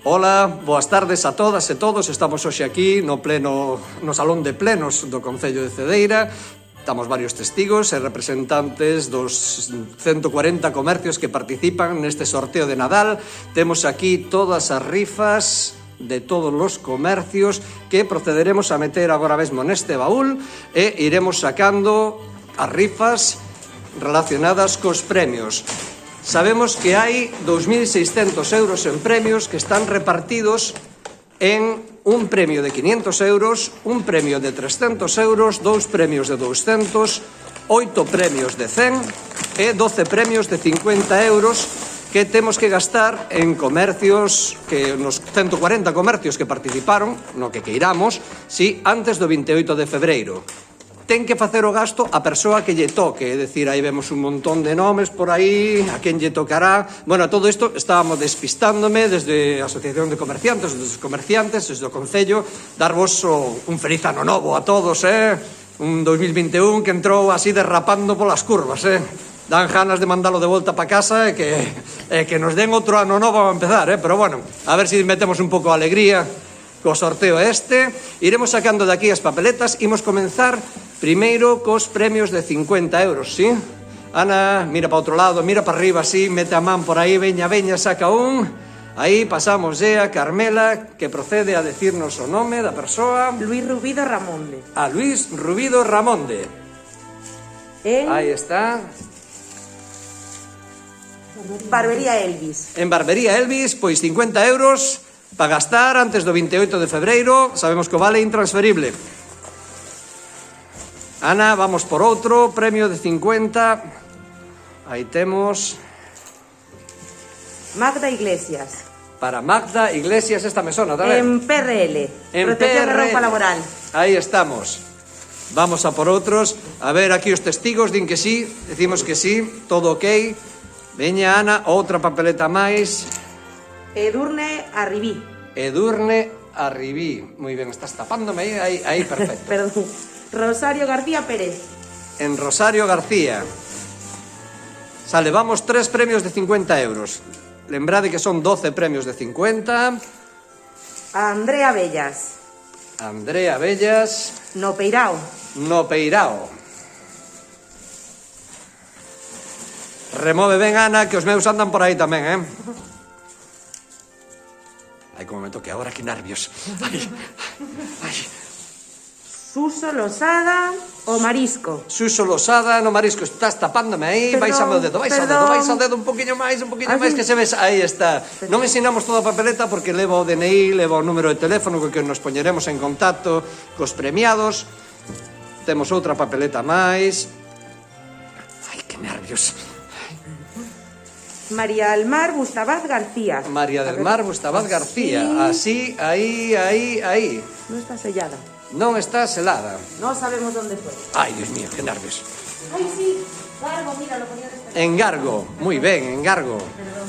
Ola, boas tardes a todas e todos. Estamos hoxe aquí no salón de plenos do Concello de Cedeira. Estamos varios testigos e representantes dos 140 comercios que participan neste sorteo de Nadal. Temos aquí todas as rifas de todos os comercios que procederemos a meter agora mesmo neste baúl e iremos sacando as rifas relacionadas cos premios. Sabemos que hai 2.600 euros en premios que están repartidos en un premio de 500 euros, un premio de 300 euros, 2 premios de 200, 8 premios de 100 e 12 premios de 50 euros que temos que gastar en comercios, que nos 140 comercios que participaron, no que queiramos, si antes do 28 de febreiro. Ten que facer o gasto a persoa que lle toque, é dicir, aí vemos un montón de nomes por aí, a quen lle tocará. Bueno, todo isto estábamos despistándome desde a Asociación de Comerciantes, desde os comerciantes, desde o Concello, darvos un feliz ano novo a todos, un 2021 que entrou así derrapando polas curvas, Dan ganas de mandalo de volta para casa e que nos den outro ano novo a empezar, pero bueno, a ver se metemos un pouco de alegría co sorteo este. Iremos sacando de aquí as papeletas, imos comenzar primeiro cos premios de 50 euros, ¿sí? Ana, mira para outro lado, mira para arriba, sí, mete a man por aí, veña, saca un. Aí pasamos a Carmela, que procede a decirnos o nome da persoa. Luis Rubido Ramonde. A Luis Rubido Ramonde. Aí está. Barbería Elvis. En Barbería Elvis, pois 50 euros para gastar antes do 28 de febreiro. Sabemos que o vale intransferible. Ana, vamos por outro premio de 50. Aí temos Magda Iglesias. Para Magda Iglesias, esta mesona tamén. En PRL. En Protección de Roupa Laboral. Aí estamos. Vamos a por outros. A ver, aquí os testigos din que sí. Decimos que sí, todo ok. Veña, Ana, outra papeleta máis. Edurne Arribí. Edurne Arribí. Moi ben, estás tapándome aí perfecto. Perdón. Rosario García Pérez. En Rosario García. Sale, vamos 3 premios de 50 euros. Lembrade que son 12 premios de 50. Andrea Bellas. Andrea Bellas. No Peirao. No Peirao. Remove ben, Ana, que os meus andan por aí tamén, Ai, como me toque agora, que nervios. Ai. Suso Losada o Marisco. Suso Losada no Marisco. Estás tapándome aí. Vais ao meu dedo, vais ao dedo un poquinho máis, que se ves. Aí está. Non ensinamos toda a papeleta porque levo o DNI, levo o número de teléfono co que nos poñeremos en contacto cos premiados. Temos outra papeleta máis. Ai, que nervios. María del Mar Bustabaz García. María del Mar Bustabaz García. Así, aí. No está sellada. Non está selada. No sabemos dónde fue. Ai, Dios mío, que nervios. Ay, sí. Gargo, mira, lo ponía de esta. En Gargo, moi ben, en Gargo. Perdón.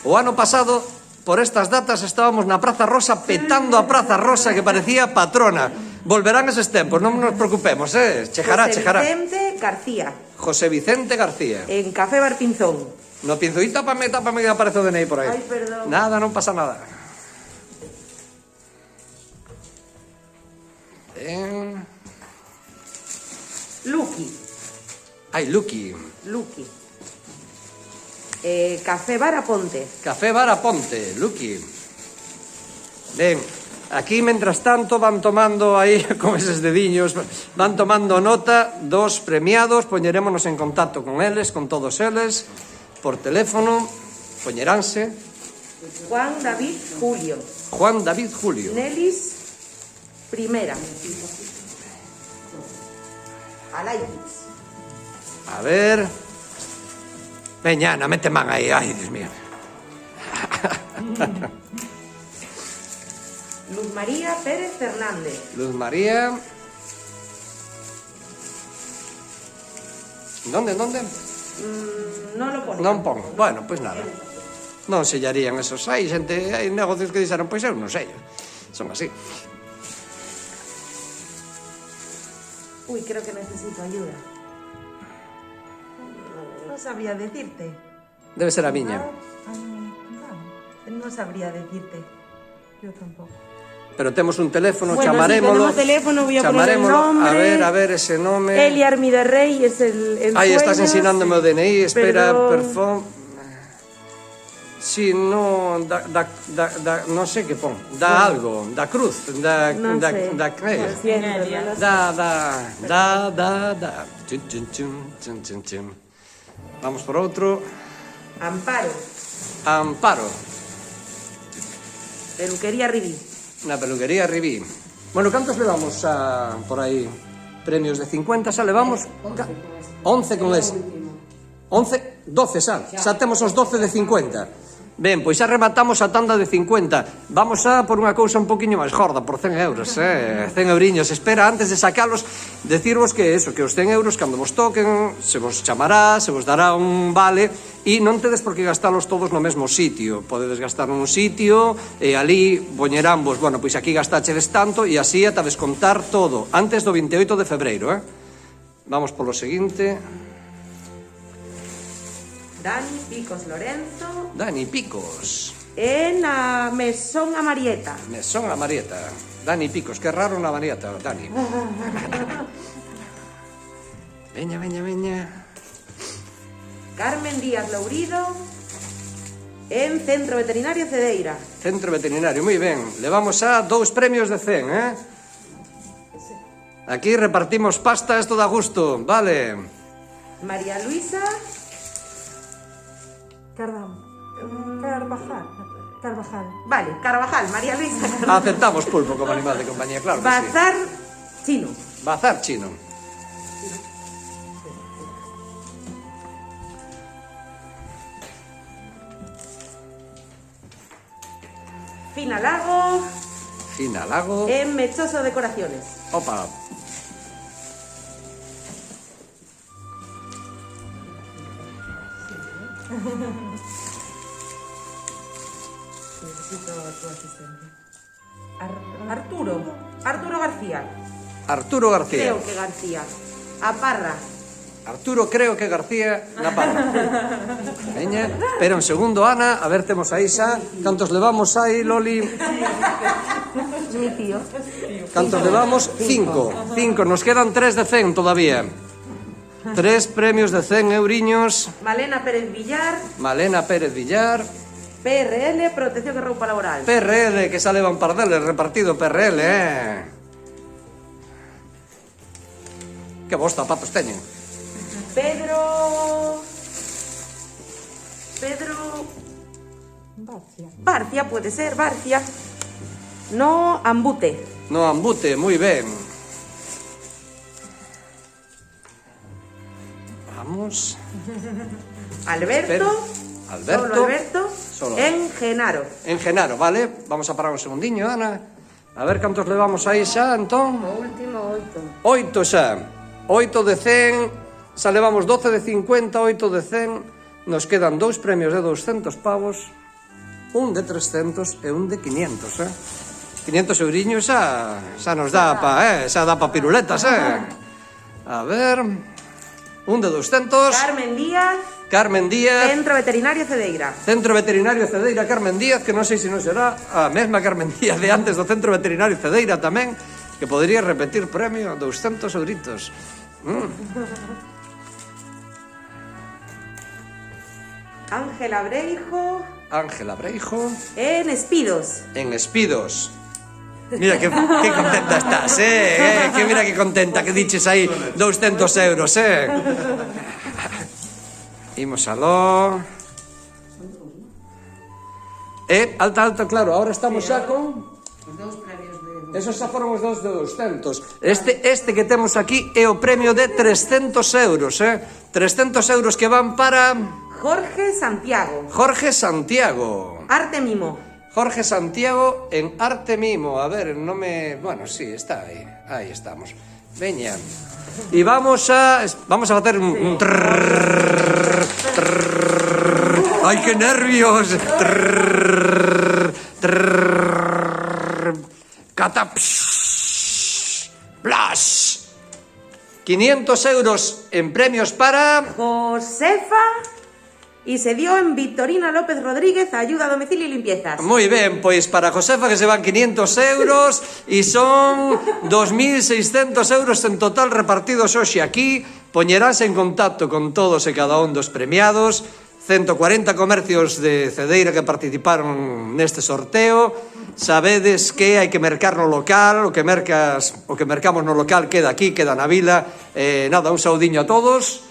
O ano pasado, por estas datas, estábamos na Praza Rosa petando a Praza Rosa que parecía patrona. Volverán eses tempos, non nos preocupemos, chejará. José Vicente García. José Vicente García. En Café Bar Pinzón. No pienso, y tápame que aparece o DNI por aí. Ay, perdón. Nada, non pasa nada. Lucky. Ai, Lucky. Café Bar Aponte. Café Bar Aponte, Lucky. Ben, aquí, mentras tanto, van tomando aí, con eses dediños, van tomando nota dos premiados, poñerémonos en contacto con eles, con todos eles, por teléfono, poñeránse. Juan David Julio. Juan David Julio. Nelis Primera. Alaikis. A ver. Veña, Ana, mete man aí. Ai, Dios mío. Luz María Pérez Fernández. Luz María. Donde? Non lo pone. Non pon. Bueno, pois nada. Non sellarían esos. Hai xente, hai negocios que dixeron, pois eu non sei. Son así. Uy, creo que necesito ayuda. No sabría decirte. Debe ser a miña. No sabría decirte. Yo tampoco. Pero temos un teléfono, Bueno, chamarémolo. sí, tenemos teléfono, voy a poner el chamarémolo. nombre. A ver, ese nome. Eliar Miderrey es el Aí estás sueño. ensinándome o DNI, espera, Perdón. Si, no, non sei que pon. Da algo, da cruz, da No sé. da Lo siento, no lo sé. da. Chun, chun, chun, chun, chun, chun. Vamos por outro. Amparo. Amparo, Peluquería Ribí. na peluquería Ribí. Bueno, cantos levamos por aí? Premios de 50, xa levamos 11 con ese. 11, 12 xa temos os 12 de 50. Ben, pois xa rematamos a tanda de 50. Vamos a por unha cousa un poquinho máis gorda, por 100 euros, 100 euriños. Espera, antes de sacalos, decirvos que eso, que os 100 euros, cando vos toquen, se vos chamará, se vos dará un vale, e non tedes por que gastalos todos no mesmo sitio. Podedes gastar nun sitio, e ali poñerán vos, bueno, pois aquí gastachedes tanto, e así ata descontar todo, antes do 28 de febreiro, Vamos polo seguinte. Dani Picos Lorenzo. Dani Picos. En la Mesón a Marieta. Mesón a Marieta. Dani Picos, que raro na Marieta, Dani. Veña. Carmen Díaz Lourido. En Centro Veterinario Cedeira. Centro Veterinario, moi ben. Levamos a 2 premios de 100, Aquí repartimos pasta, esto da gusto, vale. María Luisa. Carvajal. Vale, Carvajal, María Luisa. Aceptamos pulpo como animal de compañía, claro que sí. Bazar Chino. Bazar chino. Finalago. Finalago. En Mechoso Decoraciones. Opa. Necesito tu asistente. Arturo García. Arturo García. Creo que García. A Parra. Arturo, creo que García na Parra. Veña, espera un segundo, Ana, a ver, temos aí xa. Cantos levamos aí, Loli? Mi tío. Cantos levamos? 5. Nos quedan 3 de 100 todavía. 3 premios de 100 euriños. Malena Pérez Villar. Malena Pérez Villar. PRL, Protección de Roupa Laboral. PRL, que xa levan pardeles repartido PRL, Que bons zapatos teñen. Pedro... Barcia, puede ser, Barcia. No, Ambute. No Ambute, moi ben. Vamos. Alberto. Alberto. Solo Alberto. Solo. En Genaro. En Genaro, vale? Vamos a parar un segundiño, Ana. A ver cantos levamos aí xa, entón. O último 8. 8 xa. 8 de 100. Xa levamos 12 de 50, 8 de 100. Nos quedan 2 premios de 200 pavos. Un de 300 e un de 500, 500 euriños xa nos dá pa, xa dá pa piruletas, A ver. Un de 200. Carmen Díaz. Centro Veterinario Cedeira. Centro Veterinario Cedeira, Carmen Díaz, que non sei se non será a mesma Carmen Díaz de antes do Centro Veterinario Cedeira tamén, que podría repetir premio 200 euritos. Ángela Breijo. En Espidos. En Espidos. Mira que contenta estás, que mira que contenta que diches aí 200 euros, Imos aló. Alta, claro, ahora estamos xa con... Os 2 premios de... Esos xa foron os 2 de 200. Este que temos aquí é o premio de 300 euros, 300 euros que van para... Jorge Santiago. Jorge Santiago. Arte Mimo. Jorge Santiago en Arte Mimo. A ver, no me... Bueno, sí, está ahí. Ahí estamos. Veña. Y vamos a hacer un... ¡Ay, qué nervios! Catapsh. Blas. 500 euros en premios para... Josefa, y se dio en Victorina López Rodríguez, ayuda a domicilio y limpiezas. Moi ben, pois para Josefa que se van 500 euros e son 2.600 euros en total repartidos hoxe aquí. Poñeránse en contacto con todos e cada un dos premiados. 140 comercios de Cedeira que participaron neste sorteo. Sabedes que hai que mercar no local, o que mercamos no local queda aquí, queda na vila. Nada, un saudiño a todos.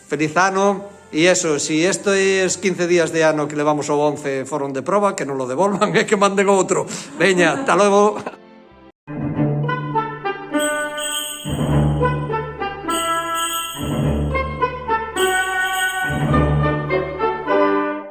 Feliz ano. E eso, si estes 15 días de ano que levamos ao 11 foron de proba, que non lo devolvan e que manden outro. Veña, ata logo.